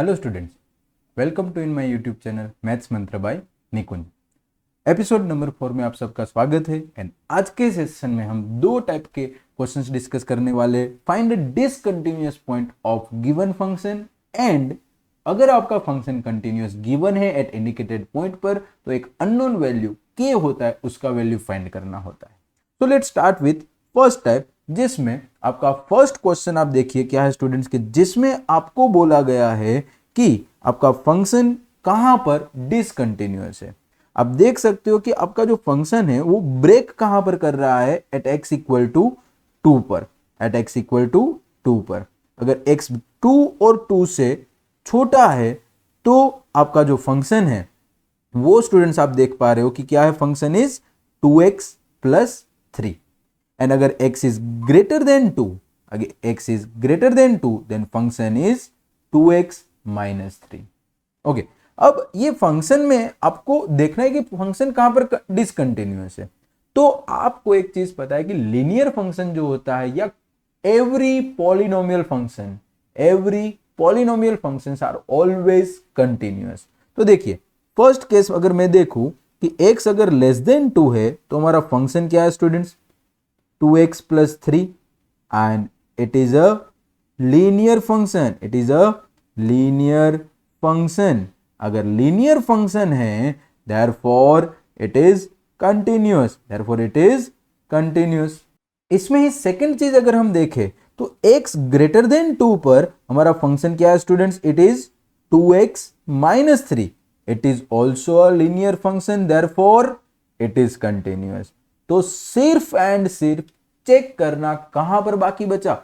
Hello students, welcome to in my YouTube channel maths Mantra by Nikunj. Episode number 4 में आप सबका स्वागत है। एंड आज के सेशन में हम दो टाइप के क्वेश्चंस डिस्कस करने वाले। Find the discontinuous point of given function and अगर आपका फंक्शन कंटिन्यूअस गिवन है एट इंडिकेटेड पॉइंट पर तो एक अननोन वैल्यू के होता है, उसका वैल्यू फाइंड करना होता है। तो let's start with first type, जिसमें आपका फर्स्ट क्वेश्चन आप देखिए क्या है स्टूडेंट्स के, जिसमें आपको बोला गया है कि आपका फंक्शन कहां पर डिसकंटिन्यूअस है। आप देख सकते हो कि आपका जो फंक्शन है वो ब्रेक कहां पर कर रहा है, एट x इक्वल टू 2 पर। एट x इक्वल टू 2 पर अगर x 2 और 2 से छोटा है तो आपका जो फंक्शन है वो स्टूडेंट्स आप देख पा रहे हो कि क्या है, function is 2x plus 3। And अगर x इज ग्रेटर देन 2, अगर x is greater than 2 then function is 2x minus 3। Okay, अब ये फंक्शन में आपको देखना है कि फंक्शन कहां पर डिसकंटिन्यूअस है। तो आपको एक चीज पता है कि लीनियर फंक्शन जो होता है या every polynomial functions are always continuous. तो देखिए फर्स्ट केस अगर मैं देखूं कि x अगर लेस देन 2 है तो हमारा फंक्शन क्या है students, 2x plus 3 and it is a linear function. It is a linear function. अगर linear function है therefore it is continuous. Therefore it is continuous. इसमें ही सेकंड चीज अगर हम देखें तो x ग्रेटर देन 2 पर हमारा फंक्शन क्या है students, it is 2x minus 3। It is also a linear function, therefore it is continuous. तो सिर्फ एंड सिर्फ चेक करना कहां पर बाकी बचा,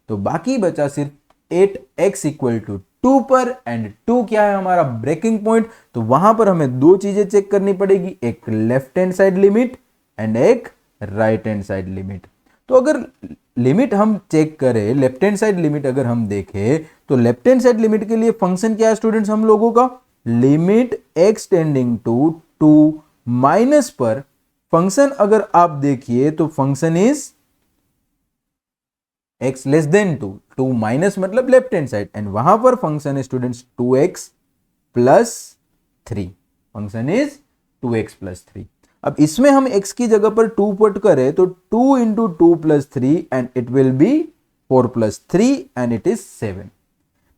तो बाकी बचा सिर्फ 8x इक्वल टू 2 पर। एंड 2 क्या है हमारा ब्रेकिंग पॉइंट, तो वहां पर हमें दो चीजें चेक करनी पड़ेगी, एक left hand side limit and एक राइट हैंड साइड लिमिट। तो अगर लिमिट हम चेक करें, लेफ्ट हैंड साइड लिमिट अगर हम देखें तो लेफ्ट हैंड साइड लिमिट के लिए फंक्शन क्या है स्टूडेंट्स हम लोगों का, limit x tending to 2 minus पर फंक्शन अगर आप देखिए तो function is x less than 2, 2 minus मतलब लेफ्ट हैंड साइड, एंड वहां पर फंक्शन है students 2x plus 3। Function is 2x plus 3। अब इसमें हम x की जगह पर 2 पुट करें तो 2 into 2 plus 3 and it will be 4 plus 3 and it is 7।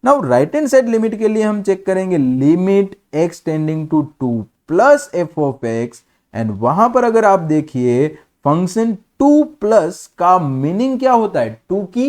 Now right hand side limit के लिए हम चेक करेंगे limit x tending to 2 plus F of x, and वहां पर अगर आप देखिए फंक्शन 2 प्लस का मीनिंग क्या होता है, 2 की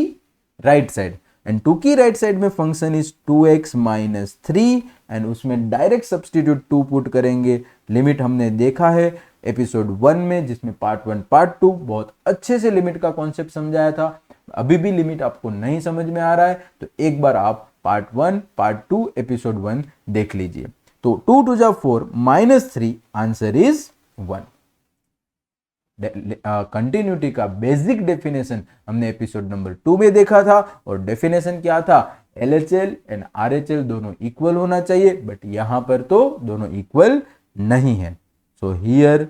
राइट साइड, एंड 2 की राइट साइड में function is 2x minus 3 and उसमें डायरेक्ट सब्सटीट्यूट 2 पुट करेंगे। लिमिट हमने देखा है एपिसोड 1 में, जिसमें पार्ट 1 पार्ट 2 बहुत अच्छे से लिमिट का कॉन्सेप्ट समझाया था। अभी भी लिमिट आपको नहीं समझ में आ रहा है तो एक बार आप पार्ट 1 पार्ट 2 एपिसोड 1 देख लीजिए। तो 2 टू जा 4 माइनस 3, आंसर इज 1। कंटिन्यूटी का बेसिक डेफिनेशन हमने एपिसोड नंबर 2 में देखा था, और डेफिनेशन क्या था, LHL एंड RHL दोनों इक्वल होना चाहिए, बट यहां पर तो दोनों इक्वल नहीं है। So here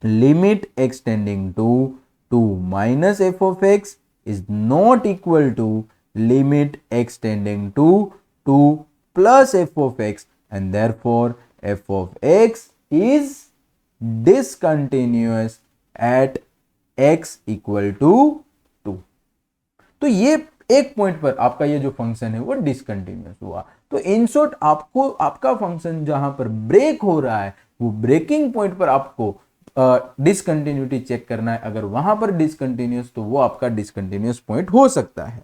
limit x tending to 2 minus F of x is not equal to limit x tending to 2 plus F of x, and therefore F of x is discontinuous at x equal to 2। तो ये एक point पर आपका ये जो function है वो discontinuous हुआ। तो इन शॉर्ट आपको आपका फंक्शन जहां पर ब्रेक हो रहा है वो ब्रेकिंग पॉइंट पर आपको डिसकंटिन्यूटी चेक करना है। अगर वहां पर डिसकंटिन्यूअस तो वो आपका डिसकंटिन्यूअस पॉइंट हो सकता है।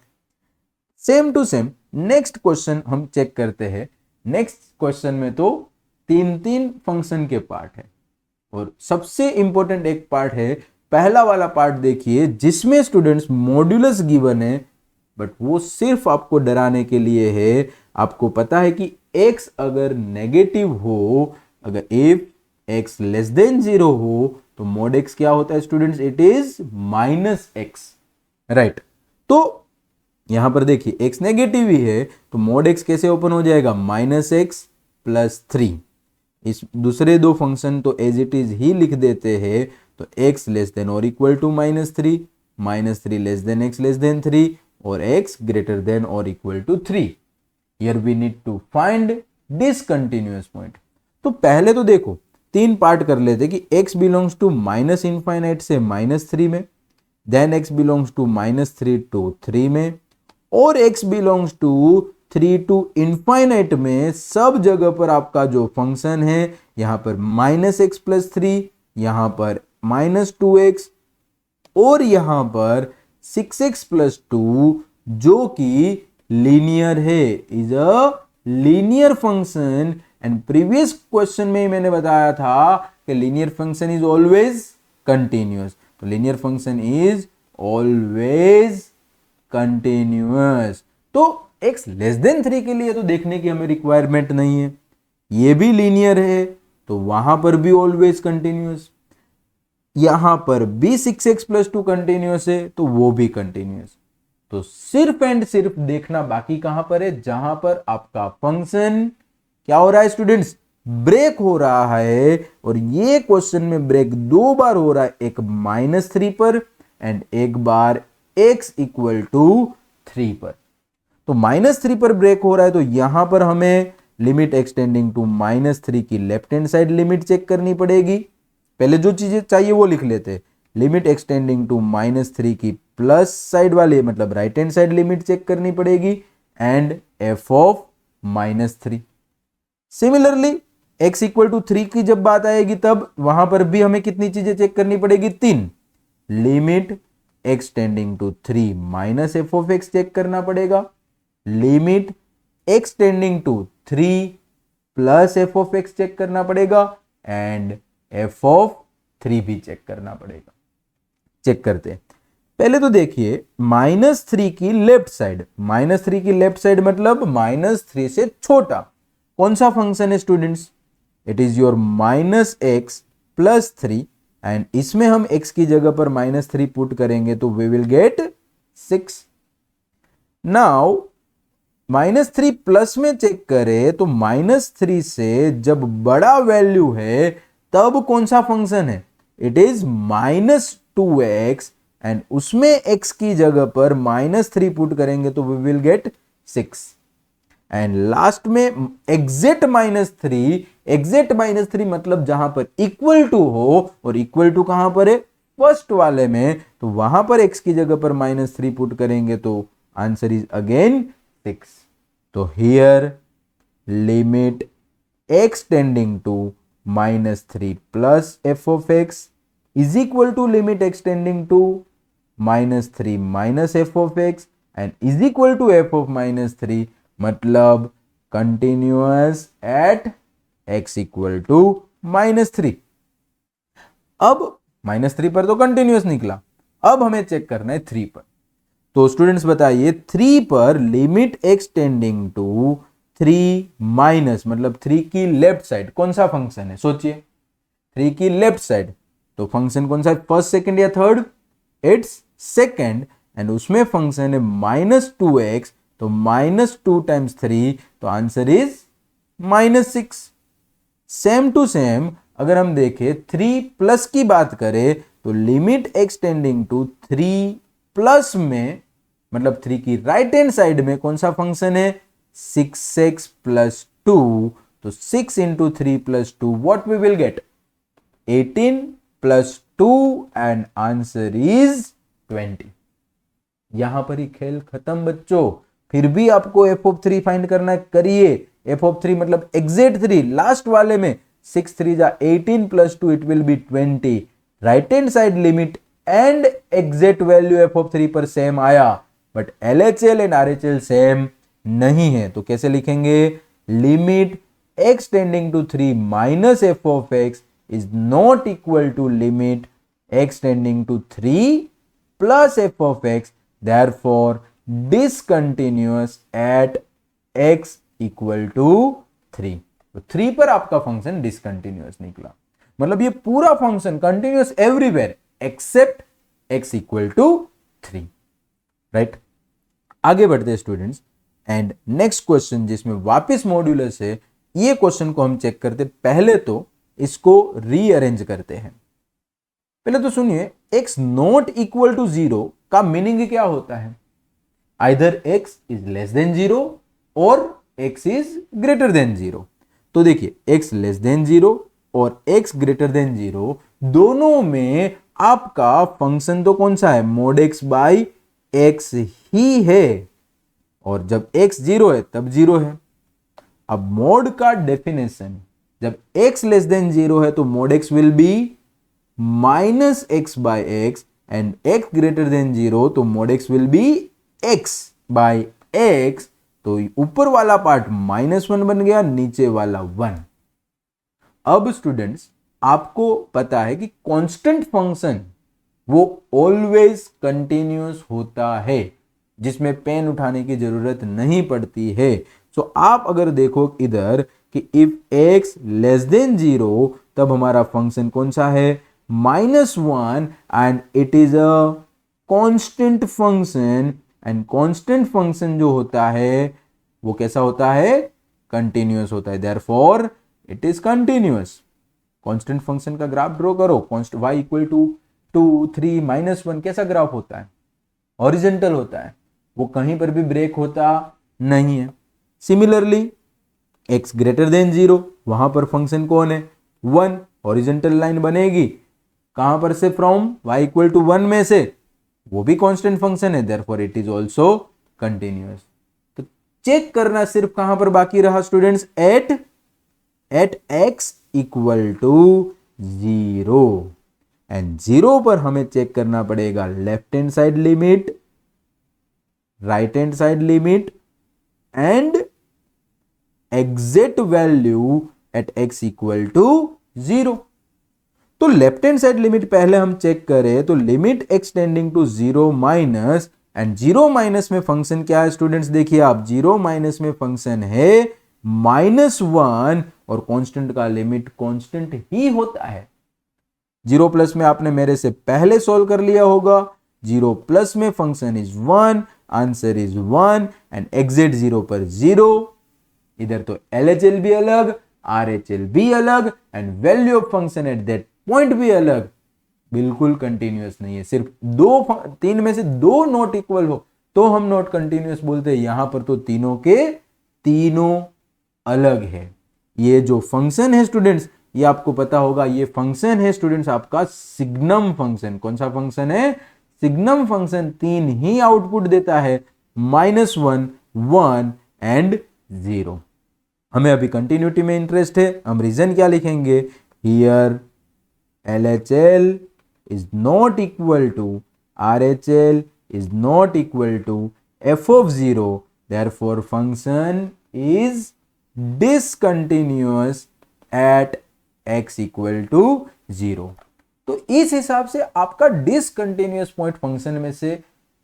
Same to same next question हम चेक करते हैं। नेक्स्ट क्वेश्चन में तो तीन फंक्शन के पार्ट है, और सबसे इंपॉर्टेंट एक पार्ट है पहला वाला पार्ट देखिए, जिसमें स्टूडेंट्स मॉड्यूलस गिवन है, बट वो सिर्फ आपको डराने के लिए है। आपको पता है कि x अगर नेगेटिव हो, अगर इफ x लेस देन 0 हो तो mod x क्या होता है students, it is minus x, right. तो यहां पर देखिए x नेगेटिव ही है तो mod x कैसे ओपन हो जाएगा, माइनस x प्लस 3। इस दूसरे दो फंक्शन तो एज इट इज ही लिख देते हैं, तो x लेस देन और equal to minus 3, minus 3 less than x less than 3, और x ग्रेटर देन और equal to 3। Here we need to find discontinuous point. तो पहले तो देखो 3 पार्ट कर लेते कि x belongs to minus infinite से -3 में, then x belongs to -3 to 3 में, और x belongs to 3 to infinite में। सब जगह पर आपका जो फंक्शन है यहां पर -x+3, यहां पर -2x और यहां पर 6x+2 जो कि लीनियर है, is a linear function. And previous question में मैंने बताया था कि linear function is always continuous. तो linear function is always continuous. तो x लेस देन 3 के लिए तो देखने की हमें रिक्वायरमेंट नहीं है, ये भी लीनियर है तो वहां पर भी ऑलवेज कंटिन्यूअस। यहां पर भी 6x+2 कंटिन्यूअस है तो वो भी कंटिन्यूअस। तो सिर्फ एंड सिर्फ देखना बाकी कहां पर है, जहां पर आपका फंक्शन क्या हो रहा है स्टूडेंट्स, ब्रेक हो रहा है। और ये क्वेश्चन में ब्रेक 2 बार हो रहा है, एक -3 पर एंड एक बार x = 3 पर। तो -3 पर ब्रेक हो रहा है तो यहां पर हमें लिमिट एक्सटेंडिंग टू -3 की left hand side limit check करनी पड़ेगी। पहले जो चीजें चाहिए वो लिख लेते। लिमिट एक्सटेंडिंग टू -3 की प्लस साइड वाली मतलब right hand side limit check करनी पड़ेगी and f of -3। Similarly x = 3 की जब बात आएगी तब वहां पर भी हमें कितनी चीजें चेक करनी पड़ेगी, 3। Limit extending to 3 minus f of x check करना पड़ेगा, limit extending to 3 plus f of x check करना पड़ेगा एंड f ऑफ 3 भी चेक करना पड़ेगा। चेक करते हैं। पहले तो देखिए -3 की लेफ्ट साइड, -3 की लेफ्ट साइड मतलब -3 से छोटा कौन सा फंक्शन है students, it is your -x+3 and इसमें हम x की जगह पर -3 पुट करेंगे तो we will get 6। Now -3 plus में चेक करें तो -3 से जब बड़ा वैल्यू है तब कौन सा फंक्शन है, इट इज -2x एंड उसमें x की जगह पर -3 पुट करेंगे तो we will get 6। And last में एग्जैक्ट -3 मतलब जहां पर इक्वल टू हो, और इक्वल टू कहां पर है, फर्स्ट वाले में, तो वहां पर x की जगह पर -3 पुट करेंगे तो आंसर इज अगेन 6। तो here limit extending to -3 plus f of x is equal to limit extending to -3 minus f of x and is equal to f of -3 मतलब कंटिन्यूअस एट x = -3। अब -3 पर तो continuous निकला, अब हमें check करना है 3 पर। तो स्टूडेंट्स बताइए 3 पर लिमिट एक्सटेंडिंग टू 3 माइनस मतलब 3 की लेफ्ट साइड कौन सा फंक्शन है, सोचिए 3 की लेफ्ट साइड तो फंक्शन कौन सा है, फर्स्ट सेकंड या थर्ड, इट्स सेकंड एंड उसमें फंक्शन है -2x तो -2 × 3 तो answer is -6। Same to same अगर हम देखें 3 प्लस की बात करें तो लिमिट एक्सटेंडिंग टू 3 प्लस में मतलब 3 की राइट हैंड साइड में कौन सा फंक्शन है, 6x+2 तो 6 × 3 + 2 what we will get 18 + 2 and answer is 20। यहां पर ही खेल खत्म बच्चों। फिर भी आपको f ऑफ 3 फाइंड करना है, करिए। f ऑफ 3 मतलब एग्जैक्ट 3 लास्ट वाले में 6 3 जा 18 + 2 it will be 20। Right hand side limit and exact value f of 3 पर सेम आया but LHL and RHL same नहीं है तो कैसे लिखेंगे, limit extending to 3 minus f of x is not equal to limit extending to 3 plus f of x, therefore discontinuous at x = 3। तो 3 पर आपका फंक्शन डिसकंटिन्यूअस निकला, मतलब ये पूरा function continuous everywhere except x = 3, right. आगे बढ़ते हैं स्टूडेंट्स एंड नेक्स्ट क्वेश्चन जिसमें वापस मॉड्यूलस है, ये क्वेश्चन को हम चेक करते। पहले तो इसको रीअरेंज करते हैं। पहले तो सुनिए x नॉट इक्वल टू 0 का मीनिंग क्या होता है, either x is less than 0 और x इज ग्रेटर देन 0। तो देखिए x लेस देन 0 और x ग्रेटर देन 0 दोनों में आपका फंक्शन तो कौन सा है, mod x बाई x ही है, और जब x 0 है तब 0 है। अब मोड का डेफिनेशन, जब x लेस देन 0 है तो mode x will be minus x by x, and x greater then 0 तो mode x will be x by x। तो ऊपर वाला पार्ट -1 बन गया, नीचे वाला 1। अब स्टूडेंट्स आपको पता है कि कांस्टेंट फंक्शन वो ऑलवेज कंटिन्यूअस होता है, जिसमें पेन उठाने की जरूरत नहीं पड़ती है। सो आप अगर देखो इधर कि इफ x लेस देन 0 तब हमारा फंक्शन कौन सा है, -1, and it is a constant function, and constant function जो होता है वो कैसा होता है, कंटिन्यूअस होता है, therefore it is continuous. Constant function का ग्राफ ड्रॉ करो, कांस्टेंट y इक्वल टू 2 3 -1 कैसा ग्राफ होता है, हॉरिजॉन्टल होता है, वो कहीं पर भी ब्रेक होता नहीं है। सिमिलरली x ग्रेटर देन 0 वहां पर फंक्शन कौन है, 1, हॉरिजॉन्टल लाइन बनेगी कहां पर से, फ्रॉम y इक्वल टू 1 में से, वो भी कांस्टेंट फंक्शन है, therefore it is also continuous. तो चेक करना सिर्फ कहां पर बाकी रहा students, at x equal to 0, and 0 पर हमें चेक करना पड़ेगा left hand side limit, right hand side limit, and exact value at x equal to 0। तो लेफ्ट हैंड साइड लिमिट पहले हम चेक करें तो limit x tending to 0 minus, and 0 minus में फंक्शन क्या है स्टूडेंट्स, देखिए आप 0 माइनस में फंक्शन है -1, और कांस्टेंट का लिमिट कांस्टेंट ही होता है। 0 प्लस में आपने मेरे से पहले सॉल्व कर लिया होगा, 0 प्लस में function is 1, answer is 1, and exact 0 पर 0। इधर तो LHL भी अलग, RHL भी अलग, and value of function at that point भी अलग, बिल्कुल कंटिन्यूअस नहीं है। सिर्फ 3 में से 2 नॉट इक्वल हो तो हम नॉट कंटिन्यूअस बोलते हैं, यहां पर तो तीनों के तीनों अलग है। ये जो फंक्शन है स्टूडेंट्स, ये आपको पता होगा, ये फंक्शन है स्टूडेंट्स आपका सिग्नम फंक्शन। कौन सा फंक्शन है, सिग्नम फंक्शन 3 ही आउटपुट देता है, -1, 1 एंड 0। हमें अभी कंटिन्यूटी में इंटरेस्ट है, हम रीजन क्या लिखेंगे, here LHL is not equal to RHL is not equal to f of 0, therefore function is discontinuous at x equal to 0। तो इस हिसाब से आपका डिसकंटिन्यूअस पॉइंट फंक्शन में से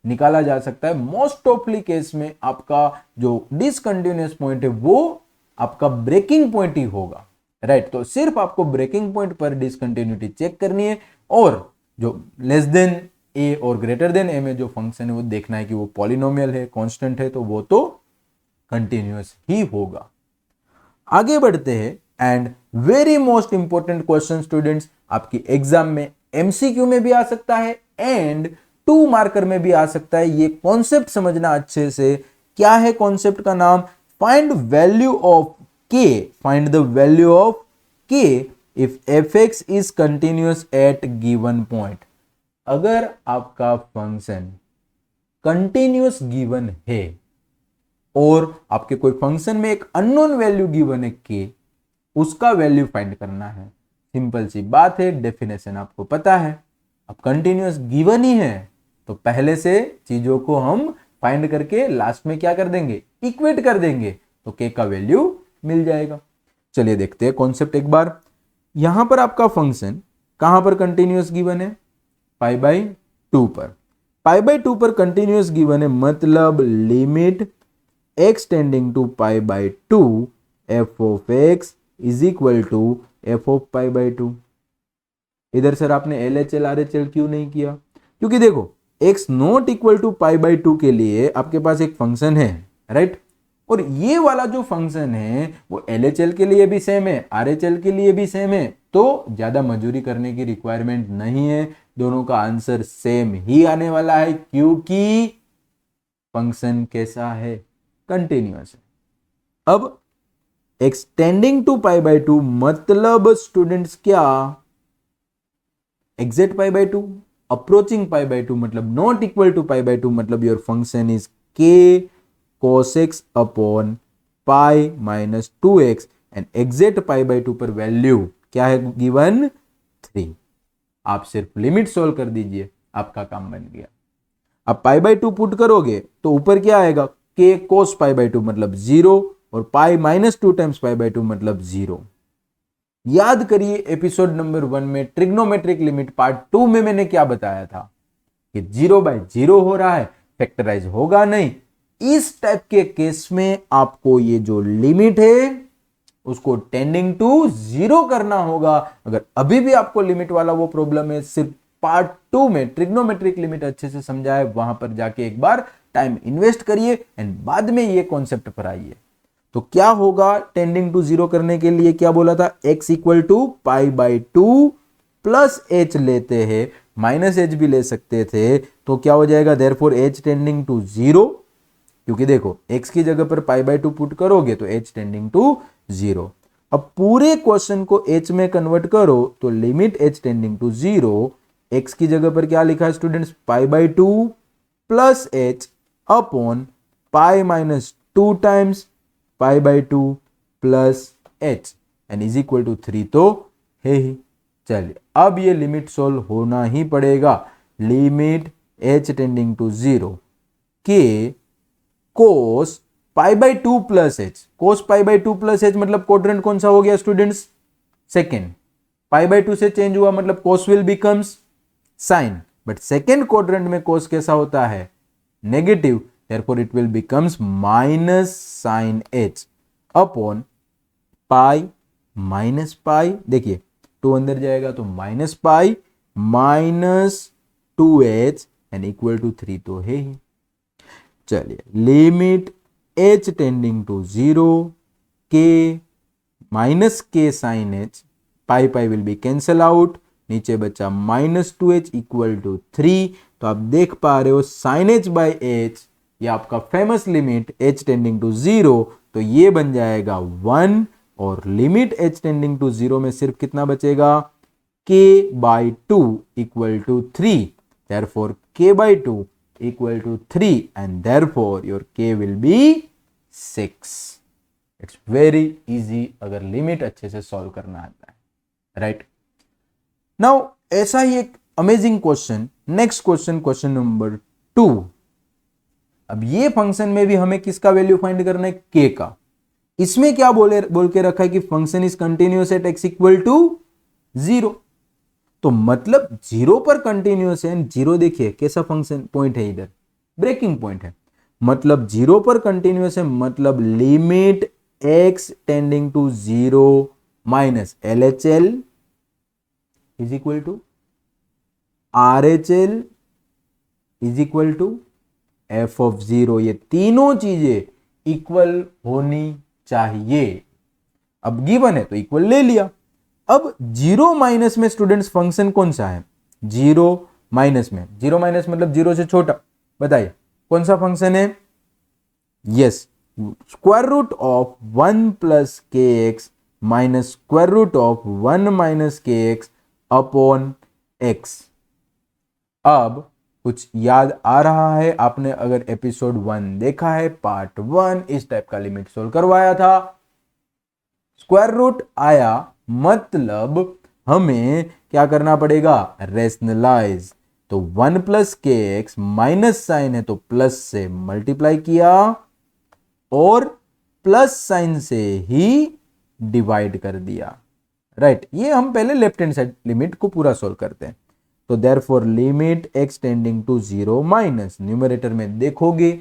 निकाला जा सकता है। मोस्ट ऑफली केस में आपका जो डिसकंटिन्यूअस पॉइंट है वो आपका ब्रेकिंग पॉइंट ही होगा, राइट। तो सिर्फ आपको ब्रेकिंग पॉइंट पर डिसकंटिन्यूटी चेक करनी है, और जो लेस देन a और ग्रेटर देन a में जो फंक्शन है वो देखना है कि वो पॉलिनोमियल है, कांस्टेंट है, तो वो तो कंटिन्यूअस ही होगा। आगे बढ़ते हैं, and very most important question students, आपकी एग्जाम में MCQ में भी आ सकता है एंड 2 मार्कर में भी आ सकता है। ये कॉन्सेप्ट समझना अच्छे से, क्या है कॉन्सेप्ट का नाम, find value of k, find the value of k if fx is continuous at given point। अगर आपका फंक्शन कंटिन्यूअस गिवन है और आपके कोई फंक्शन में एक अननोन वैल्यू गिवन है k, उसका वैल्यू फाइंड करना है। सिंपल सी बात है, डेफिनेशन आपको पता है। अब कंटिन्यूअस गिवन ही है तो पहले से चीजों को हम फाइंड करके लास्ट में क्या कर देंगे, इक्वेट कर देंगे, तो k का वैल्यू मिल जाएगा। चलिए देखते हैं कॉन्सेप्ट एक बार। यहां पर आपका फंक्शन कहां पर कंटिन्यूअस गिवन है, π/2 पर। π/2 पर कंटिन्यूअस गिवन है, मतलब limit x tending to π/2 f of x is equal to f of π/2। इधर सर आपने LHL RHL क्यों नहीं किया, क्योंकि देखो x नॉट इक्वल टू π/2 के लिए आपके पास एक फंक्शन है, राइट। और ये वाला जो फंक्शन है वो LHL के लिए भी सेम है, RHL के लिए भी सेम है, तो ज्यादा मजूरी करने की रिक्वायरमेंट नहीं है, दोनों का आंसर सेम ही आने वाला है, क्योंकि फंक्शन कैसा है, कंटिन्यूअस है। अब एक्सटेंडिंग टू पाई बाय 2 मतलब स्टूडेंट्स क्या, exact pi by 2, approaching pi by 2 मतलब not equal to pi by 2 मतलब your function is k cos x upon pi minus 2x and exact pi by 2 पर value क्या है given 3। आप सिर्फ limit solve कर दीजिए, आपका काम बन गया। अब पाई बाय 2 पुट करोगे तो ऊपर क्या आएगा, के कोस पाई बाय 2 मतलब 0 और पाई माइनस 2 टाइम्स पाई बाय 2 मतलब 0। याद करिए एपिसोड नंबर 1 में ट्रिग्नोमेट्रिक लिमिट पार्ट 2 में मैंने क्या बताया था कि 0/0 हो रहा है, फैक्टराइज होगा नहीं। इस टाइप के केस में आपको ये जो लिमिट है उसको टेंडिंग टू 0 करना होगा। अगर अभी भी आपको लिमिट वाला वो प्रॉब्लम है, सिर्फ पार्ट 2 में ट्रिग्नोमेट्रिक लिमिट अच्छे से समझाए, वहां पर जाके एक बार टाइम इन्वेस्ट करिए एंड बाद में ये कॉन्सेप्ट पर आइए। तो क्या होगा, टेंडिंग टू 0 करने के लिए क्या बोला था, x equal to pi by 2 plus h लेते हैं, माइनस h भी ले सकते थे, तो क्या हो जाएगा, देयरफॉर h टेंडिंग टू 0, क्योंकि देखो x की जगह पर पाई बाय 2 पुट करोगे तो h टेंडिंग टू 0। अब पूरे क्वेश्चन को h में कन्वर्ट करो तो limit h tending to 0, x की जगह पर क्या लिखा है students, pi by 2 plus h upon pi minus 2 times pi by 2 plus h and is equal to 3 तो है ही। चलिए अब ये लिमिट सोल्व होना ही पड़ेगा। लिमिट h टेंडिंग टू 0 के cos pi by 2 plus H, cos pi by 2 plus H मतलब quadrant कौन सा हो गया स्टूडेंट्स, सेकेंड। पाई बाय 2 से चेंज हुआ मतलब cos will becomes sine, but second quadrant में कोस कैसा होता है, negative, therefore it will becomes minus sine H upon pi minus pi, देखिए 2 अंदर जाएगा तो minus pi minus 2h and equal to 3 तो है ही। चलिए लिमिट h टेंडिंग टू 0 के minus k sine h, pi pi will be cancel out, नीचे बचा माइनस 2h इक्वल टू 3। तो आप देख पा रहे हो साइन h बाई h, ये आपका famous limit h tending to 0, तो ये बन जाएगा 1 और लिमिट h टेंडिंग टू 0 में सिर्फ कितना बचेगा, k by 2 equal to 3, therefore k by 2 equal to 3 and therefore your k will be 6। It's very easy अगर लिमिट अच्छे से सॉल्व करना आता है, राइट। नाउ ऐसा ही एक amazing question, next question, question number 2। अब ये फंक्शन में भी हमें किसका वैल्यू फाइंड करना है, k का। इसमें क्या बोल के रखा है कि function is continuous at x equal to 0, तो मतलब 0 पर कंटिन्यूअस है। 0 देखिए कैसा फंक्शन पॉइंट है, इधर ब्रेकिंग पॉइंट है, मतलब 0 पर कंटिन्यूअस है, मतलब limit x tending to 0 minus LHL is equal to RHL is equal to f of 0। ये तीनों चीजें इक्वल होनी चाहिए। अब गिवन है तो इक्वल ले लिया। अब 0 माइनस में स्टूडेंट्स फंक्शन कौन सा है, 0 माइनस में, 0 माइनस मतलब 0 से छोटा, बताइए कौन सा फंक्शन है, yes, square root of 1 plus K X minus square root of 1 minus K X upon X. अब कुछ याद आ रहा है, आपने अगर एपिसोड 1 देखा है, पार्ट 1 इस टाइप का लिमिट सोल्व करवाया था, स्क्वायर रूट आया मतलब हमें क्या करना पड़ेगा, रेशनलाइज। तो 1 plus K X minus sign है तो प्लस से मल्टीप्लाई किया और प्लस साइन से ही डिवाइड कर दिया, राइट। ये हम पहले लेफ्ट हैंड साइड लिमिट को पूरा सोल्व करते हैं। तो therefore limit x tending to 0 minus, numerator में देखोगे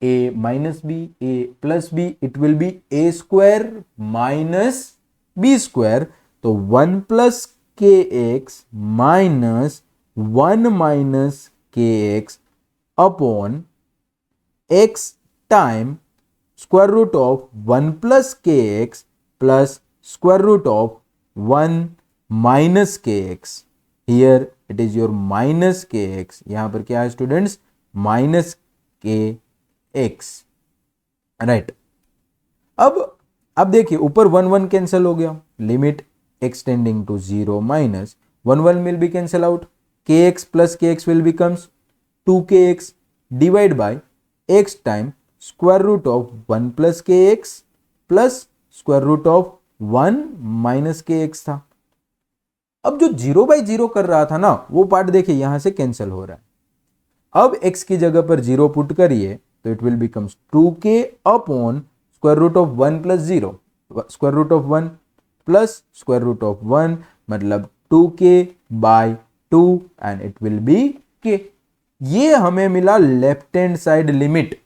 a minus B, a plus B, it will be a square minus B square. तो 1 plus K X minus 1 minus K X upon X time square root of 1 plus K X plus square root of 1 minus K X. Here it is your minus K X, यहां पर क्या है students, minus K x, right. अब देखिए ऊपर 1 1 cancel हो गया, limit extending to 0 minus 1 1 will be cancel out, kx plus kx will becomes 2kx divide by x time square root of 1 plus kx प्लस square root of 1 minus kx था। अब जो 0/0 कर रहा था ना वो पार्ट देखिए यहां से कैंसिल हो रहा है। अब x की जगह पर 0 पुट करिए तो it will becomes 2k upon square root of 1 plus 0, square root of 1 plus square root of 1 मतलब 2k by 2 and it will be k। ये हमें मिला लेफ्ट हैंड साइड लिमिट।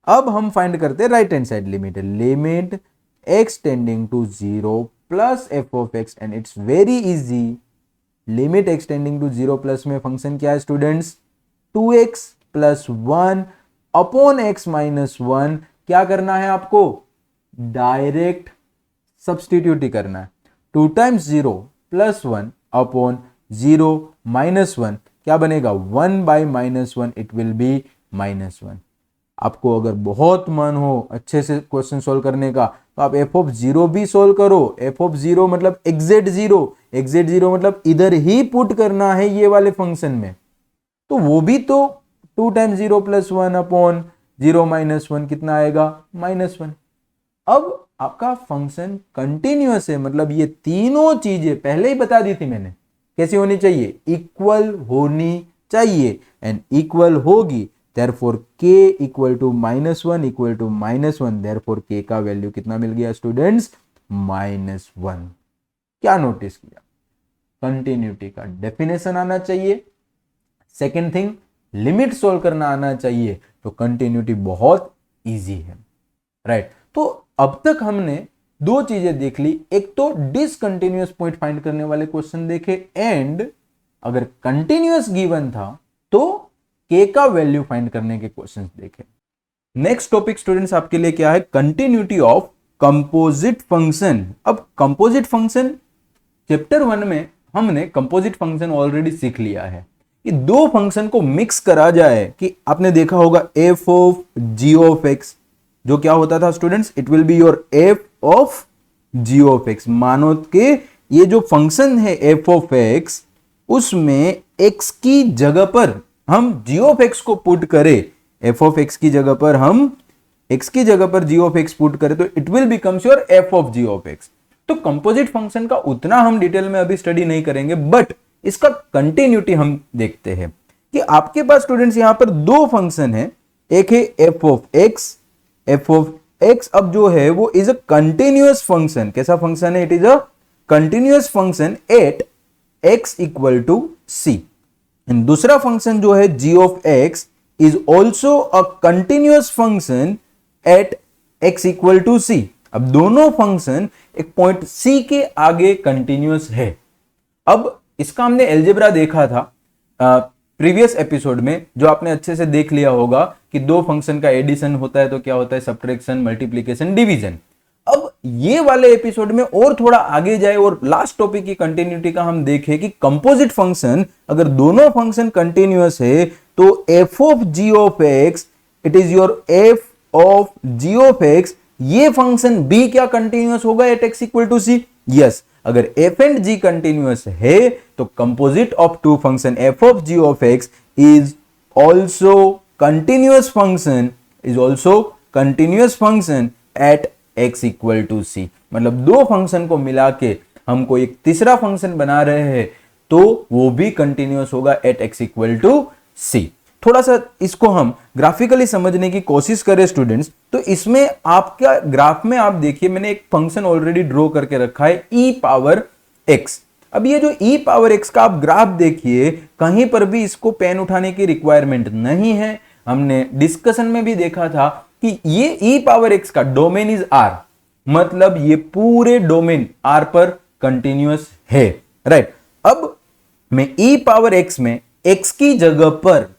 अब हम फाइंड करते हैं right hand side limit, limit x tending to 0 plus F of x and it's very easy. Limit x tending to 0 plus में function क्या है students, 2x plus 1 upon x minus 1। क्या करना है आपको, डायरेक्ट सब्सटीट्यूट ही करना है। 2 टाइम्स 0 प्लस 1 अपॉन 0 माइनस 1 क्या बनेगा, 1 bye minus 1 it will B minus 1। आपको अगर बहुत मन हो अच्छे से क्वेश्चन सोल्व करने का तो आप एफ ऑफ 0 भी सोल्व करो। एफ ऑफ 0 मतलब एग्जैक्ट 0, एग्जैक्ट 0 मतलब इधर ही पुट करना है ये वाले फंक्शन में, तो वो भी तो 2 टाइम्स 0 प्लस 1 अपॉन 0 माइनस 1 कितना आएगा, माइनस 1। अब आपका फंक्शन कंटिन्यूअस है, मतलब ये तीनों चीजें पहले ही बता दी थी मैंने कैसी होनी चाहिए, इक्वल होनी चाहिए एंड इक्वल होगी। therefore k equal to -1 equal to -1, therefore k का वैल्यू कितना मिल गया स्टूडेंट्स, -1। क्या नोटिस किया, कंटिन्यूटी का डेफिनेशन आना चाहिए। सेकेंड थिंग, लिमिट सोल्व करना आना चाहिए, तो कंटिन्यूटी बहुत इजी है, राइट। तो अब तक हमने दो चीजें देख ली, एक तो डिसकंटिन्यूअस पॉइंट फाइंड करने वाले क्वेश्चन देखे एंड अगर कंटिन्यूअस गिवन था तो k का वैल्यू फाइंड करने के क्वेश्चंस देखे। नेक्स्ट टॉपिक स्टूडेंट्स आपके लिए क्या है, कंटिन्यूटी ऑफ कंपोजिट फंक्शन। अब कंपोजिट फंक्शन चैप्टर 1 में हमने कंपोजिट फंक्शन ऑलरेडी सीख लिया है कि दो फंक्शन को मिक्स करा जाए, कि आपने देखा होगा f of g of x, जो क्या होता था students, it will be your f of g of x। मानो कि ये जो फंक्शन है f ऑफ x, उसमें x की जगह पर हम g ऑफ x को पुट करें, f ऑफ x की जगह पर हम x की जगह पर g ऑफ x पुट करें तो it will becomes your f of g of x। तो कंपोजिट फंक्शन का उतना हम डिटेल में अभी स्टडी नहीं करेंगे, बट इसका कंटिन्यूटी हम देखते हैं कि आपके पास स्टूडेंट्स यहां पर दो फंक्शन है, एक है f of x, f of x अब जो है वो इज अ कंटिन्यूअस फंक्शन। कैसा फंक्शन है, it is a continuous function at x equal to c। And दूसरा फंक्शन जो है g of x is also a continuous function at x equal to c। अब दोनों फंक्शन एक point c के आगे कंटिन्यूअस है। अब इसका हमने एल्जेब्रा देखा था प्रीवियस एपिसोड में, जो आपने अच्छे से देख लिया होगा कि दो फंक्शन का एडिशन होता है तो क्या होता है, सब्ट्रैक्शन, मल्टीप्लिकेशन, डिवीजन। अब ये वाले एपिसोड में और थोड़ा आगे जाए और लास्ट टॉपिक की कंटिन्यूटी का हम देखें कि कंपोजिट फंक्शन अगर दोनों फंक्शन कंटिन्यूअस है तो f of g of x it is your f of g of x, ये फंक्शन b क्या कंटिन्यूअस होगा at x equal to c। Yes, अगर f एंड g कंटिन्यूअस है तो composite of two function f of g of x is also continuous function, is also continuous function at x equal to c। मतलब दो function को मिला के हमको एक तीसरा फंक्शन बना रहे हैं तो वो भी कंटिन्यूअस होगा at x equal to c। थोड़ा सा इसको हम ग्राफिकली समझने की कोशिश करें स्टूडेंट्स, तो इसमें आपका ग्राफ में आप देखिए मैंने एक फंक्शन ऑलरेडी ड्रॉ करके रखा है e पावर x। अब ये जो e पावर x का आप ग्राफ देखिए, कहीं पर भी इसको पेन उठाने की रिक्वायरमेंट नहीं है। हमने डिस्कशन में भी देखा था कि ये e पावर x का डोमेन इज r, मतलब ये पूरे डोमेन r पर कंटिन्यूअस है, राइट। अब मैं e पावर x में x की जगह पर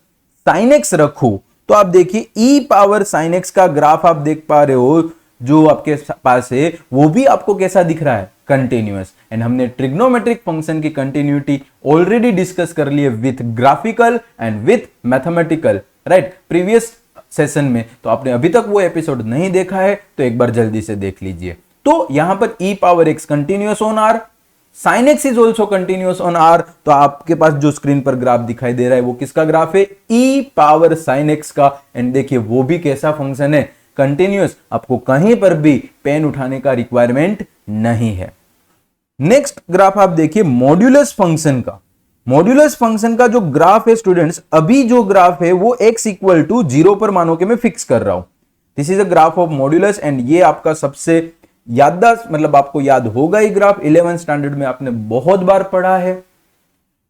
sin x रखूं तो आप देखिए e पावर sin x का ग्राफ आप देख पा रहे हो, जो आपके पास है वो भी आपको कैसा दिख रहा है, कंटिन्यूअस। एंड हमने ट्रिग्नोमेट्रिक फंक्शन की कंटिन्यूटी ऑलरेडी डिस्कस कर ली है with graphical and with mathematical, right. Previous session में, तो आपने अभी तक वो एपिसोड नहीं देखा है तो एक बार जल्दी से देख लीजिए। तो यहां पर e power x continuous on r, sin x is also continuous on r। तो आपके पास जो स्क्रीन पर ग्राफ दिखाई दे रहा है वो किसका ग्राफ है? e पावर sin x का। एंड देखिए वो भी कैसा फंक्शन है? कंटिन्यूअस। आपको कहीं पर भी पेन उठाने का रिक्वायरमेंट नहीं है। नेक्स्ट ग्राफ आप देखिए मॉड्यूलस फंक्शन का। मॉड्यूलस फंक्शन का जो ग्राफ है स्टूडेंट्स, अभी जो ग्राफ है वो x इक्वल टू 0 पर मानो कि मैं फिक्स कर रहा हूं। This is a graph of modulus and ये आपका सबसे याददाश्त, मतलब आपको याद होगा ये ग्राफ, 11th स्टैंडर्ड में आपने बहुत बार पढ़ा है।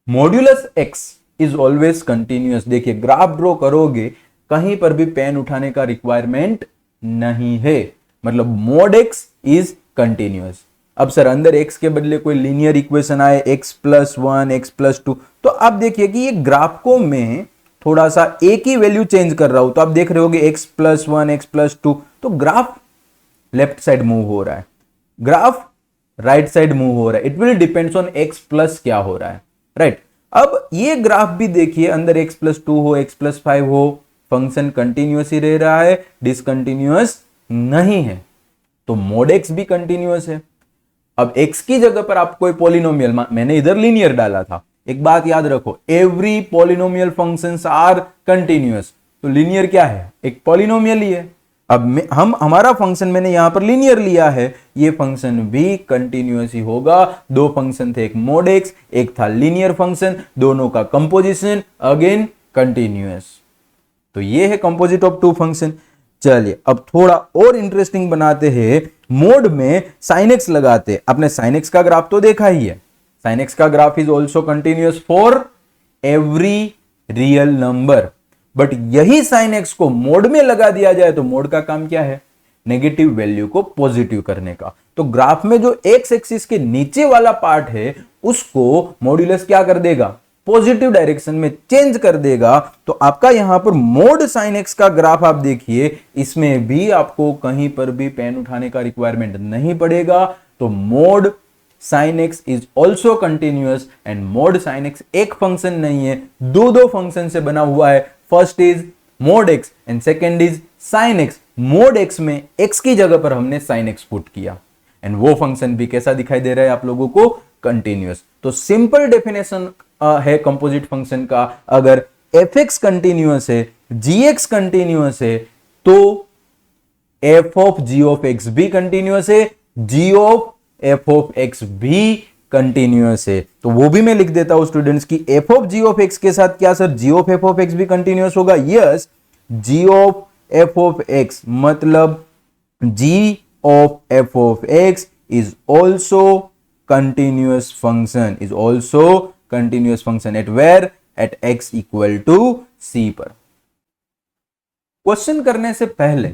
Modulus x is always continuous. देखिए ग्राफ ड्रॉ करोगे, कहीं पर भी पेन उठाने का रिक्वायरमेंट नहीं है, मतलब मॉड x इज कंटिन्यूअस। अब सर अंदर x के बदले कोई लीनियर इक्वेशन आए x+1 x+2, तो आप देखिए कि ये ग्राफ को मैं थोड़ा सा एक ही वैल्यू चेंज कर रहा हूं, तो आप देख रहे होगे x+1 x+2, तो ग्राफ लेफ्ट साइड मूव हो रहा है, ग्राफ राइट साइड मूव हो रहा है। It will depends on x plus क्या हो रहा है, राइट। अब ये ग्राफ भी देखिए, अंदर x+2 हो x+5 हो, फंक्शन कंटिन्यूअस ही रह रहा है, डिसकंटिन्यूअस नहीं है, तो मोड x भी कंटिन्यूअस है। अब x की जगह पर आप कोई पॉलिनोमियल, मैंने इधर लीनियर डाला था, एक बात याद रखो, every polynomial functions are continuous. तो लीनियर क्या है? एक पॉलिनोमियल ही है। अब हमारा फंक्शन मैंने यहां पर लीनियर लिया है, ये फंक्शन भी कंटिन्यूअस ही होगा। दो फंक्शन थे, एक मोड x, एक था लीनियर फंक्शन, दोनों का कंपोजिशन अगेन कंटिन्यूअस। तो ये है कंपोजिट ऑफ टू फंक्शन। चलिए अब थोड़ा और इंटरेस्टिंग बनाते हैं, मोड में sin x लगाते। आपने sin x का ग्राफ तो देखा ही है, sin x का graph is also continuous for every real number. But यही sin x को मोड में लगा दिया जाए तो मोड का काम क्या है? नेगेटिव वैल्यू को पॉजिटिव करने का। तो ग्राफ में जो x एक्सिस के नीचे वाला पार्ट है उसको मॉड्यूलस क्या कर देगा? पॉजिटिव डायरेक्शन में चेंज कर देगा। तो आपका यहां पर मोड sin x का ग्राफ आप देखिए, इसमें भी आपको कहीं पर भी पेन उठाने का रिक्वायरमेंट नहीं पड़ेगा। तो mode sin x is also continuous and mode sin x एक फंक्शन नहीं है, दो फंक्शन से बना हुआ है। First is mode x and second is sin x। Mode x में x की जगह पर हमने sin x पुट किया एंड वो फंक्शन भी कैसा दिखाई दे रहा है आप लोगों को? कंटिन्यूअस। तो सिंपल डेफिनेशन है कंपोजिट फंक्शन का, अगर fx कंटिन्यूअस है, gx कंटिन्यूअस है, तो f of g of x भी कंटिन्यूअस है, g of f of x भी कंटिन्यूअस है। तो वो भी मैं लिख देता हूं स्टूडेंट्स की f of g of x के साथ क्या sir g of f of x भी कंटिन्यूअस होगा? Yes, g of f of x मतलब g of f of x is also continuous function, is also continuous function at where? At x equal to c पर। Question करने से पहले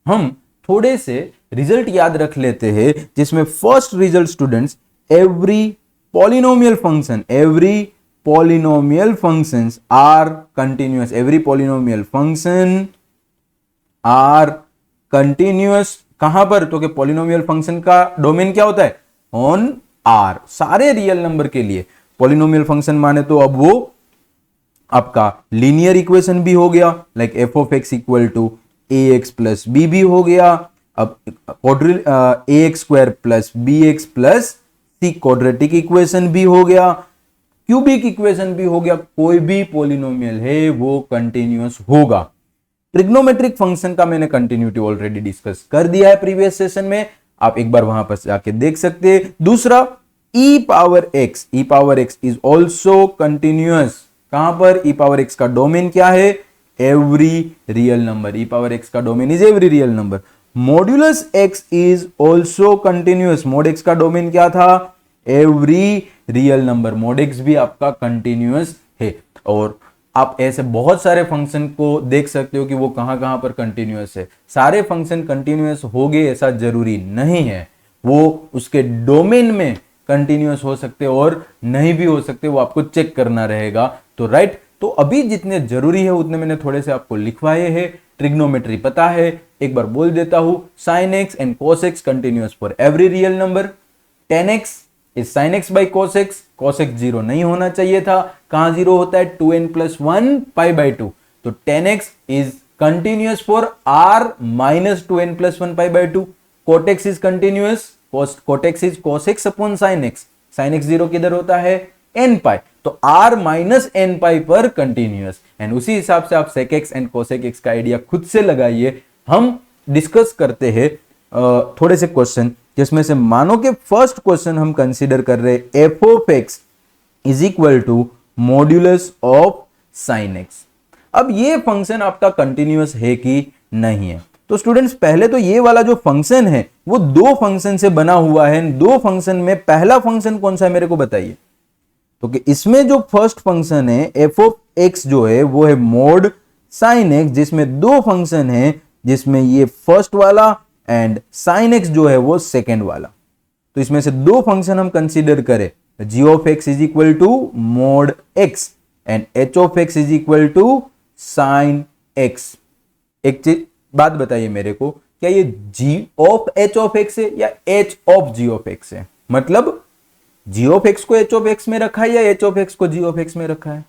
हम थोड़े से रिजल्ट याद रख लेते हैं, जिसमें first result students, every polynomial functions are continuous. Every polynomial function are continuous कहां पर? तो कि पॉलिनोमियल फंक्शन का डोमेन क्या होता है? On R. सारे रियल नंबर के लिए पॉलिनोमियल फंक्शन माने तो अब वो आपका लीनियर इक्वेशन भी हो गया, like F of X equal to A X plus B भी हो गया। अब A X square plus B X plus C quadratic equation भी हो गया, क्यूबिक इक्वेशन भी हो गया। कोई भी पॉलिनोमियल है वो कंटिन्यूअस होगा। ट्रिग्नोमेट्रिक फंक्शन का मैंने कंटिन्यूटी ऑलरेडी डिस्कस कर दिया है प्रीवियस सेशन में, आप एक बार वहां पर जाके देख सकते हैं। दूसरा e power x is also continuous. कहां पर? e पावर x का डोमेन क्या है? Every real number. e power x का domain is every real number. Modulus x is also continuous. Mode x का डोमेन क्या था? Every real number. Mode x भी आपका कंटिन्यूअस है। और आप ऐसे बहुत सारे फंक्शन को देख सकते हो कि वो कहां पर कंटिन्यूअस है। सारे फंक्शन कंटिन्यूअस हो गए ऐसा जरूरी नहीं है, वो उसके डोमेन में कंटिन्यूअस हो सकते और नहीं भी हो सकते, वो आपको चेक करना रहेगा। तो राइट, तो अभी जितने जरूरी है उतने मैंने थोड़े से आपको लिखवाए हैं। ट्रिग्नोमेट्री पता है, एक बार बोल देता हूं, sin x and cos x continuous for every real number. tan x is sin x by cos x zero नहीं होना चाहिए था। कहां जीरो होता है? 2n + 1 π/2। तो tan x is continuous for r minus 2n plus 1 pi by 2. cot x is continuous, cot x is cos x upon sin x. sin x 0 किधर होता है n pi, तो r माइनस n pi पर continuous. And उसी हिसाब से आप sec x and cosec x का आइडिया खुद से लगाइए. हम डिस्कस करते हैं थोड़े से क्वेश्चन, जिसमें से मानो कि फर्स्ट क्वेश्चन हम कंसीडर कर रहे f of x is equal to modulus of sin x. अब ये फंक्शन आपका कंटिन्यूअस है कि नहीं है. तो स्टूडेंट्स पहले तो ये वाला जो फंक्शन है वो दो फंक्शन से बना हुआ है. दो फंक्शन में पहला फंक्शन कौन सा है मेरे को बताइए. तो कि इसमें जो फर्स्ट फंक्शन है f ऑफ x जो है वो है मोड sin x, जिसमें दो फंक्शन है, जिसमें ये फर्स्ट वाला एंड sin x जो है वो सेकेंड वाला. तो इसमें से दो फंक्शन हम कंसीडर करें. g of x is equal to mod x and h of x is equal to sin x. एक चीज बात बताइए मेरे को, क्या ये g of h of x है या h of g of x है? मतलब g ऑफ x को h ऑफ x में रखा है या h ऑफ x को g ऑफ x में रखा है?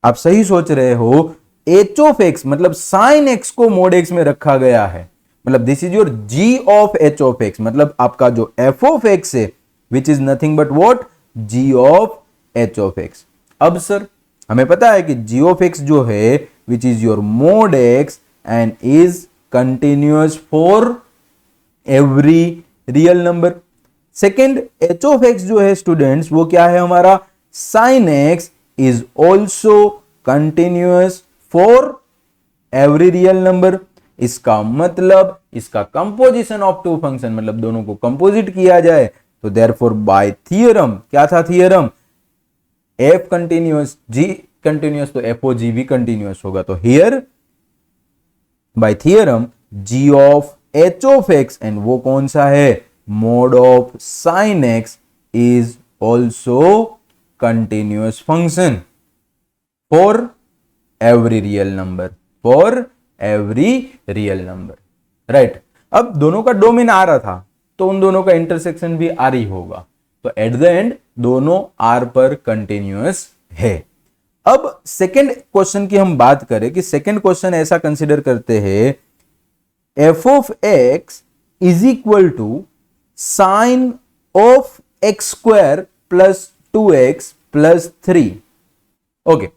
आप सही सोच रहे हो. h ऑफ x मतलब sin x को मोड x में रखा गया है. मतलब this is your g of h of x. मतलब आपका जो f ऑफ x है which is nothing but what, g of h of x. अब सर हमें पता है कि g ऑफ x जो है which is your mode x and is continuous for every real number. Second h of x जो है स्टूडेंट्स वो क्या है हमारा, sin x is also continuous for every real number. इसका मतलब इसका कंपोजिशन ऑफ टू फंक्शन, मतलब दोनों को कंपोजिट किया जाए तो देयरफॉर बाय थियरम, क्या था theorem, f continuous g continuous तो f ओ g भी कंटिन्यूअस होगा. तो here bye theorem g of h of x and वो कौन सा है, mode of sin x is also continuous function for every real number, for every real number. Right. अब दोनों का डोमेन आ रहा था तो उन दोनों का इंटरसेक्शन भी आर ही होगा. तो एट द एंड दोनों आर पर कंटिन्यूअस है. अब सेकेंड क्वेश्चन की हम बात करें कि सेकेंड क्वेश्चन ऐसा कंसिडर करते हैं, f of x is equal to sine of x square plus 2x plus 3. Okay,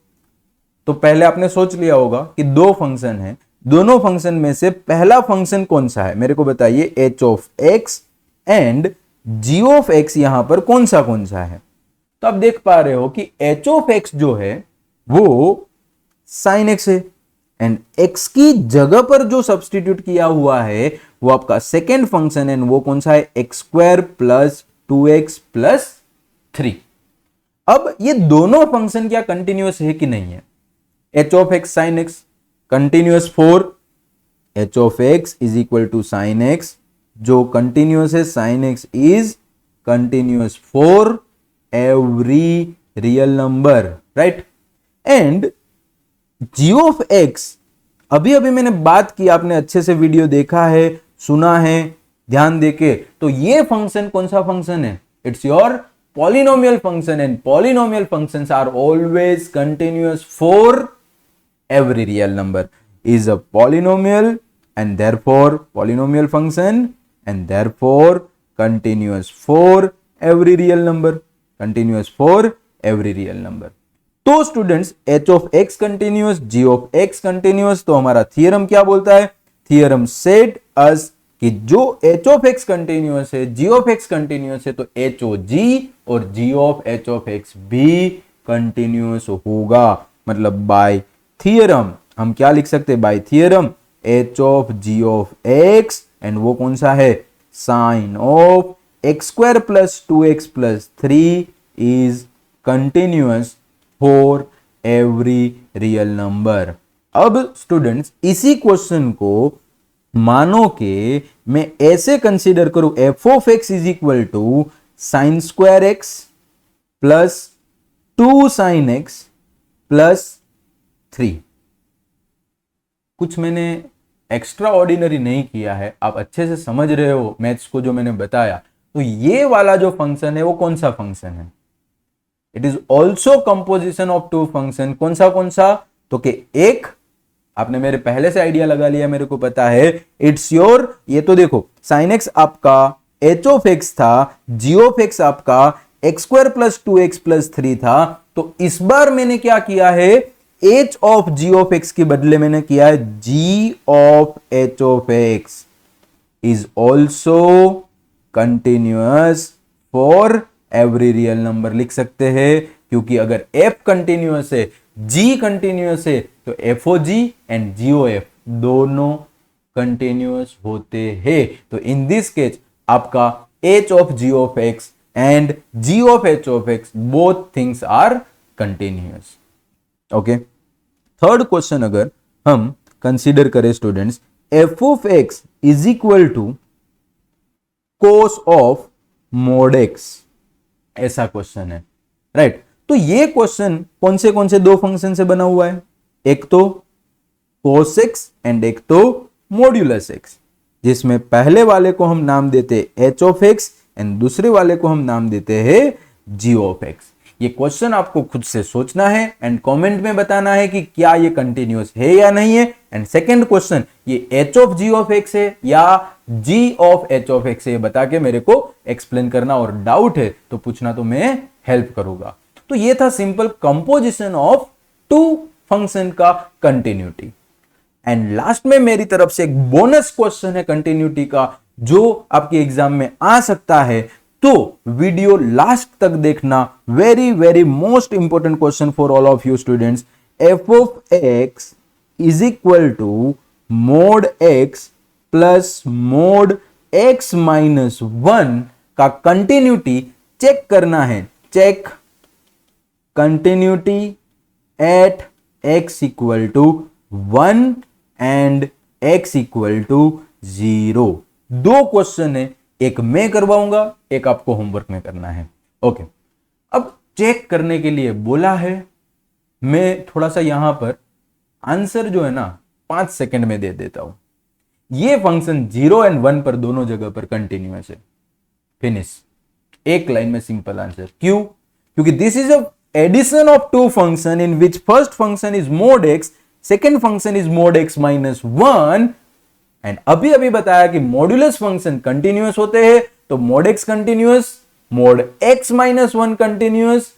तो पहले आपने सोच लिया होगा कि दो फंक्शन है, दोनों फंक्शन में से पहला फंक्शन कौन सा है मेरे को बताइए. h of x and g of x यहां पर कौन सा है. तो आप देख पा रहे हो कि h ऑफ x जो है वो sin x है एंड x की जगह पर जो सब्सटीट्यूट किया हुआ है वो आपका सेकेंड फंक्शन है, वो कौन सा है, x square plus 2x plus 3. अब ये दोनों फंक्शन क्या कंटिन्यूअस है कि नहीं है. h of x sin x continuous for h of x is equal to sin x, जो कंटिन्यूअस है sin x is continuous for every real number. Right. And g of x, अभी अभी मैंने बात की, आपने अच्छे से वीडियो देखा है, सुना है ध्यान देके, तो ये फंक्शन कौन सा फंक्शन है, it's your polynomial function and polynomial functions are always continuous for every real number. Is a polynomial and therefore polynomial function and therefore continuous for every real number, continuous for every real number. तो students h of x continuous, g of x continuous, तो हमारा theorem क्या बोलता है, theorem said अस कि जो h of x continuous है, g of x continuous है, तो h o g और g of h of x भी कंटिन्यूअस होगा. मतलब बाय थियरम हम क्या लिख सकते हैं, by theorem h of g of x and वो कौन सा है, sine of x square plus 2x plus 3 is continuous for every real number. अब स्टूडेंट्स इसी क्वेश्चन को मानो के मैं ऐसे कंसीडर करूं, f of x is equal to sine square x plus 2 sine x plus 3. कुछ मैंने एक्स्ट्रा ऑर्डिनरी नहीं किया है, आप अच्छे से समझ रहे हो मैथ्स को जो मैंने बताया. तो ये वाला जो फंक्शन है वो कौन सा फंक्शन है, it is also composition of two function. कौन सा, तो कि एक आपने मेरे पहले से आइडिया लगा लिया, मेरे को पता है। इट्स योर, ये तो देखो साइन एक्स आपका एच ऑफ एक्स था, जी ऑफ एक्स आपका X square plus 2x plus 3 था। तो इस बार मैंने क्या किया है, H of G of X के बदले मैंने किया है G of H of x is also continuous for every real number लिख सकते हैं, क्योंकि अगर f कंटिन्यूअस है, g कंटिन्यूअस है, तो FOG एंड GOF दोनों कंटिन्यूअस होते हैं। तो इन दिस केस आपका h of g of x and g of h of x both things are continuous. Okay, third question अगर हम कंसीडर करें students, f of x is equal to cos of mod x, ऐसा question है, right. तो ये question कौन से दो फंक्शन से बना हुआ है, एक तो cos x एंड एक तो मॉड्यूलस x, जिसमें पहले वाले को हम नाम देते h ऑफ x एंड दूसरे वाले को हम नाम देते हैं g ऑफ x। ये क्वेश्चन आपको खुद से सोचना है एंड कमेंट में बताना है कि क्या ये कंटिन्यूअस है या नहीं है। एंड सेकंड क्वेश्चन, ये h of g of x है या g of h of x है, बता के मेरे को एक्सप्लेन करना, और डाउट है तो पूछना, तो मैं हेल्प करूंगा। तो ये था simple composition of two function का कंटिन्यूटी। एंड लास्ट में मेरी तरफ से एक बोनस क्वेश्चन है कंटिन्यूटी का, जो आपके एग्जाम में आ सकता है, तो वीडियो लास्ट तक देखना। Very very most important question for all of you students. F of x is equal to mod x plus mod x minus 1 का कंटिन्यूटी चेक करना है। Check continuity at x equal to 1 and x equal to 0। दो question है, एक मैं करवाऊंगा, एक आपको होमवर्क में करना है। ओके, अब चेक करने के लिए बोला है, मैं थोड़ा सा यहां पर आंसर जो है ना 5 सेकंड में दे देता हूं। ये फंक्शन 0 एंड 1 पर दोनों जगह पर कंटिन्यूअस है। फिनिश, एक लाइन में सिंपल आंसर। क्यों? क्योंकि this is a addition of two function in which first function is mod x, second function is mod x minus 1। And अभी अभी बताया कि मॉड्यूलस फंक्शन कंटिन्यूअस होते हैं, तो mode x continuous, mode x minus 1 continuous.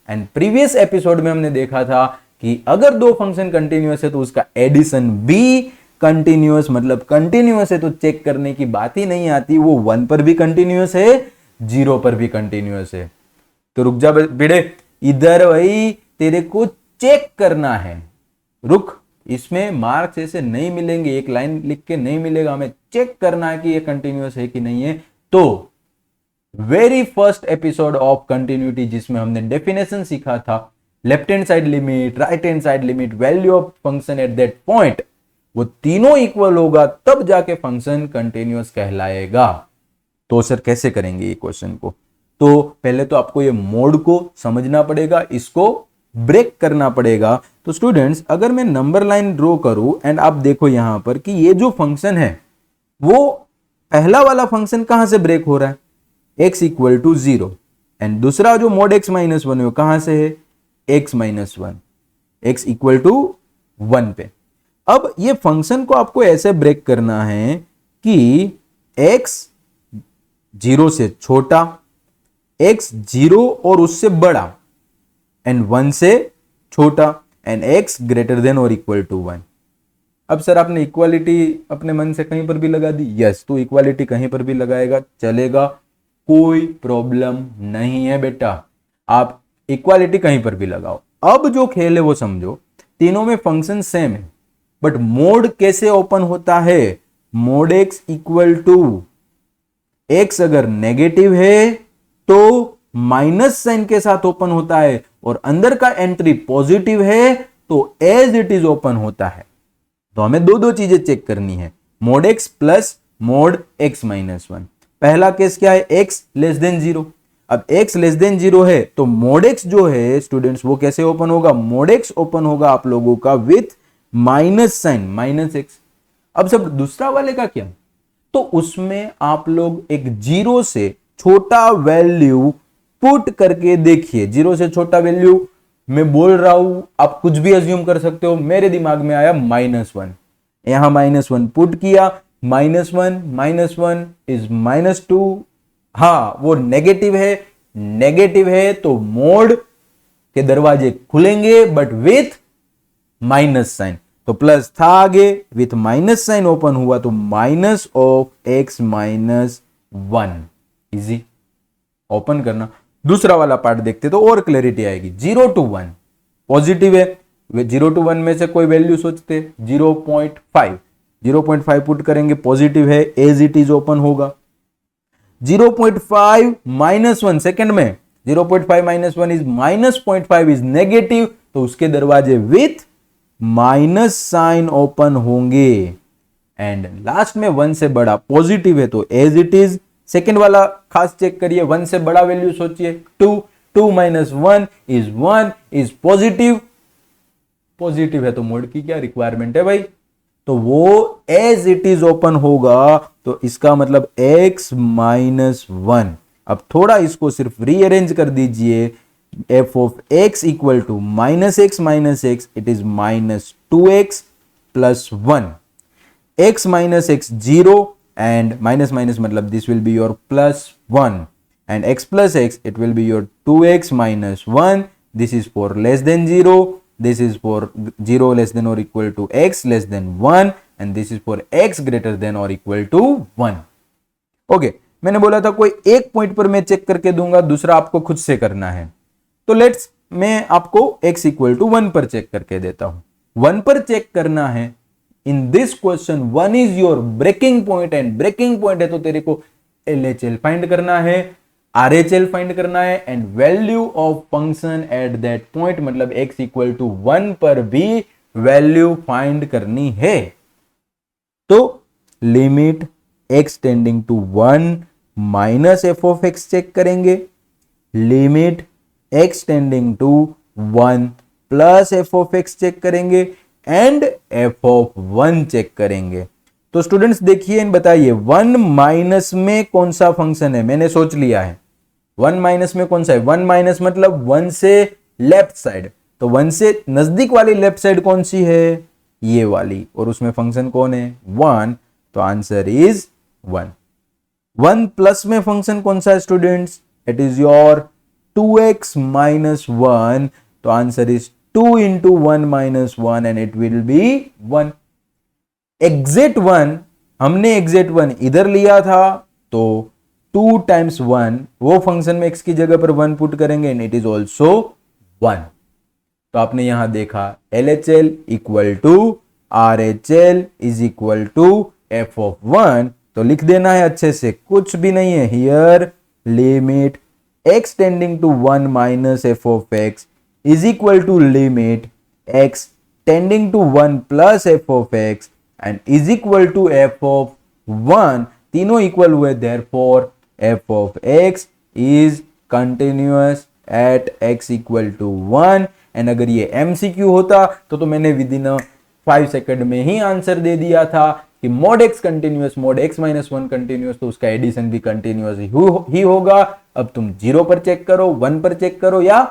And previous episode में हमने देखा था कि अगर दो फंक्शन कंटिन्यूअस है तो उसका एडिशन भी कंटिन्यूअस, मतलब कंटिन्यूअस है तो चेक करने की बात ही नहीं आती, वो 1 पर भी कंटिन्यूअस है, 0 पर भी कंटिन्यूअस है। तो रुक जा बेटे, इधर भाई तेरे को चेक करना है। रुक, इसमें मार्क्स ऐसे नहीं मिलेंगे, एक लाइन लिख के नहीं मिलेगा, हमें चेक करना है कि ये कंटिन्यूअस है कि नहीं है। तो very first episode of continuity, जिसमें हमने डेफिनेशन सीखा था, left hand side limit, right hand side limit, value of function at that point, वो तीनों इक्वल होगा तब जाके फंक्शन कंटिन्यूअस कहलाएगा। तो सर कैसे करेंगे ये क्वेश्चन को? तो पहले तो आपको ये मोड को समझना पड़ेगा, इसको ब्रेक करना पड़ेगा। तो स्टूडेंट्स, अगर मैं नंबर लाइन ड्रॉ करूं एंड आप देखो यहां पर कि ये जो फंक्शन है वो पहला वाला फंक्शन कहां से ब्रेक हो रहा है, x इक्वल टू 0, एंड दूसरा जो मोड x माइनस 1 है वो कहां से है, x minus 1, x equal to 1 पे। अब ये फंक्शन को आपको ऐसे ब्रेक करना है कि x 0 से छोटा, x 0 और उससे बड़ा, एंड 1 से छोटा, एंड x ग्रेटर देन और इक्वल टू 1। अब सर आपने इक्वालिटी अपने मन से कहीं पर भी लगा दी, यस, तो इक्वालिटी कहीं पर भी लगाएगा चलेगा, कोई प्रॉब्लम नहीं है बेटा, आप इक्वालिटी कहीं पर भी लगाओ। अब जो खेल है वो समझो, तीनों में फंक्शन सेम है, बट मोड कैसे ओपन होता है, mod x equal to x अगर नेगेटिव है तो माइनस साइन के साथ ओपन होता है, और अंदर का एंट्री पॉजिटिव है तो एज इट इज ओपन होता है। तो हमें दो चीजें चेक करनी है, mod x plus mode x minus 1। पहला केस क्या है, x लेस देन 0। अब x लेस देन 0 है तो मोड x जो है स्टूडेंट्स वो कैसे ओपन होगा, मोड x ओपन होगा आप लोगों का with minus sign, minus x। अब सब दूसरा वाले का क्या, तो उसमें आप लोग एक 0 से छोटा वैल्यू पुट करके देखिए, 0 से छोटा वैल्यू मैं बोल रहा हूं, आप कुछ भी अज्यूम कर सकते हो, मेरे दिमाग में आया -1, यहां -1 पुट किया, -1 इज -2, हाँ वो नेगेटिव है तो मोड के दरवाजे खुलेंगे बट विथ माइनस साइन, तो प्लस था आगे, विथ माइनस साइन ओपन हुआ तो -(x-1) इजी ओपन करना। दूसरा वाला पार्ट देखते तो और क्लैरिटी आएगी। 0 to 1 पॉजिटिव है, 0 to 1 में से कोई वैल्यू सोचते, 0.5 पुट करेंगे, पॉजिटिव है, एज इट इज ओपन होगा। 0.5 -1 सेकंड में, 0.5 -1 इज -0.5 इज नेगेटिव, तो उसके दरवाजे विथ माइनस साइन ओपन होंगे। एंड लास्ट में 1 से बड़ा पॉजिटिव है तो एज इट इज। सेकंड वाला खास चेक करिए, 1 से बड़ा वैल्यू सोचिए, 2 - 1 इज 1 इज पॉजिटिव है तो मोड की क्या रिक्वायरमेंट है भाई, तो वो एज इट इज ओपन होगा, तो इसका मतलब (x-1). अब थोड़ा इसको सिर्फ रीअरेंज कर दीजिए, f of x equal to -x, it is -2x plus 1, x minus x 0 and minus मतलब this will be your +1 and x plus x it will be your 2x minus 1. This is for less than 0, this is for 0 less than or equal to x less than 1 and this is for x greater than or equal to 1. Okay, मैंने बोला था कोई एक point पर मैं check करके दूंगा, दूसरा आपको खुद से करना है। तो लेट्स मैं आपको x इक्वल टू 1 पर चेक करके देता हूं। 1 पर चेक करना है। In this question 1 is your breaking point and breaking point है तो तेरे को LHL फाइंड करना है, RHL फाइंड करना है and value of function at that point, मतलब x इक्वल टू 1 पर भी वैल्यू फाइंड करनी है। तो limit x tending to 1 minus f of x check करेंगे, limit x tending to 1 plus f of x check करेंगे एंड f ऑफ 1 चेक करेंगे। तो स्टूडेंट्स देखिए, बताइए 1 माइनस में कौन सा फंक्शन है, मैंने सोच लिया है 1 माइनस में कौन सा है। 1 माइनस मतलब 1 से लेफ्ट साइड, तो 1 से नजदीक वाली लेफ्ट साइड कौन सी है, ये वाली, और उसमें फंक्शन कौन है 1, तो आंसर इज 1। 1 प्लस में फंक्शन कौन सा है students, it is your 2x minus 1, तो answer is 2 into 1 minus 1 and it will be 1. Exit 1, हमने एग्जिट 1 इधर लिया था तो 2 times 1, वो फंक्शन में x की जगह पर 1 पुट करेंगे एंड इट इज ऑल्सो 1। तो आपने यहां देखा LHL equal to RHL is equal to f of 1, तो लिख देना है अच्छे से, कुछ भी नहीं है here, limit x tending to 1 minus f of x is equal to limit x tending to 1 plus f of x and is equal to f of 1, तीनों इक्वल हुए, therefore f of x is continuous at x equal to 1। And अगर ये MCQ होता तो मैंने with in 5 second में ही answer दे दिया था कि mode x continuous, mode x minus 1 continuous, तो उसका एडिशन भी कंटिन्यूअस ही होगा। अब तुम 0 पर चेक करो, 1 पर चेक करो या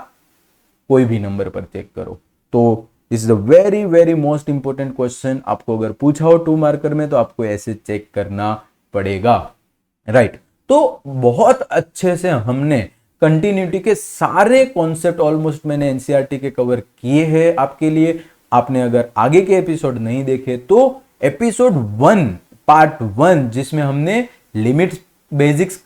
कोई भी नंबर पर चेक करो। तो this is a very very most important question, आपको अगर पूछा हो 2 मार्कर में तो आपको ऐसे चेक करना पड़ेगा, राइट। तो बहुत अच्छे से हमने कंटिन्यूटी के सारे कॉन्सेप्ट ऑलमोस्ट मैंने एनसीईआरटी के कवर किए हैं आपके लिए। आपने अगर आगे के एपिसोड नहीं देखे तो एपिसोड 1 पार्ट 1 जिसमें हमने लिमिट बेसिक्स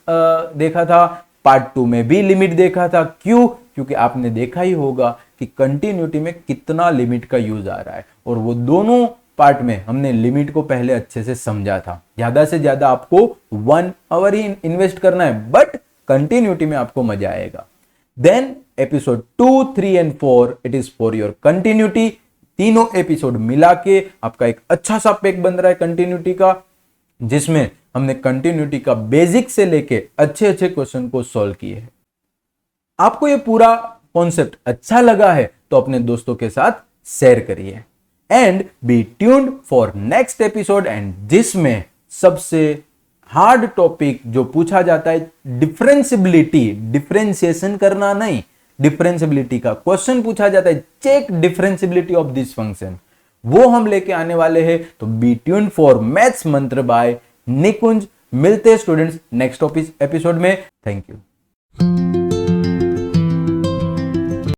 देखा था, पार्ट 2 में भी लिमिट देखा था। क्यों? क्योंकि आपने देखा ही होगा कि कंटिन्यूटी में कितना लिमिट का यूज आ रहा है, और वो दोनों पार्ट में हमने लिमिट को पहले अच्छे से समझा था। ज्यादा से ज्यादा आपको 1 आवर ही इन्वेस्ट करना है, बट कंटिन्यूटी में आपको मजा आएगा। Then episode 2, 3 and 4 it is for your continuity. तीनों एपिसोड मिला के आपका एक अच्छा सा पैक बन रहा है कंटिन्यूटी का, जिसमें हमने कंटिन्यूटी का बेसिक से लेके अच्छे अच्छे क्वेश्चन को सॉल्व किए हैं। आपको ये पूरा कॉन्सेप्ट अच्छा लगा है तो अपने दोस्तों के साथ शेयर करिए and be tuned for next episode, and जिसमें सबसे हार्ड टॉपिक जो पूछा जाता है डिफरेंशिएबिलिटी, डिफरेंशिएशन करना नहीं, डिफरेंशियबिलिटी का क्वेश्चन पूछा जाता है, check differentiability of this function, वो हम लेके आने वाले हैं। तो be tune for maths Mantra by Nikunj. मिलते हैं स्टूडेंट्स नेक्स्ट एपिसोड में। Thank you.